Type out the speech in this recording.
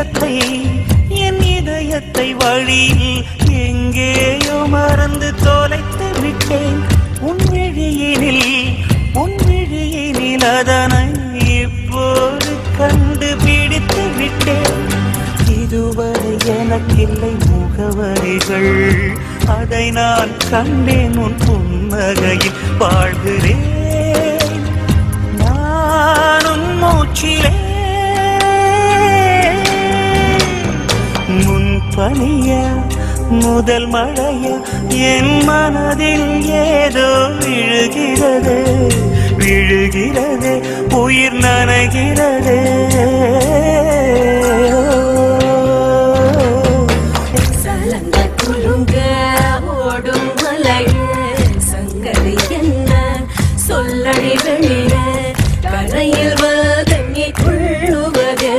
இதயத்தை என் இதயத்தை வழியில் எங்கேயோ மறந்து தொலைத்து விட்டேன். உன் விழியினில் அதனை இப்போது கண்டுபிடித்து விட்டேன். இதுவரை எனக்கில்லை முகவரிகள், அதை நான் கண்டேன் உன் புன்னகையில். வாழ்கிறேன் நான் உன் மூச்சிலே. முன்பனியா முதல் மழையா என் மனதில் ஏதோ விழுகிறது, உயிர் நனைகிறது.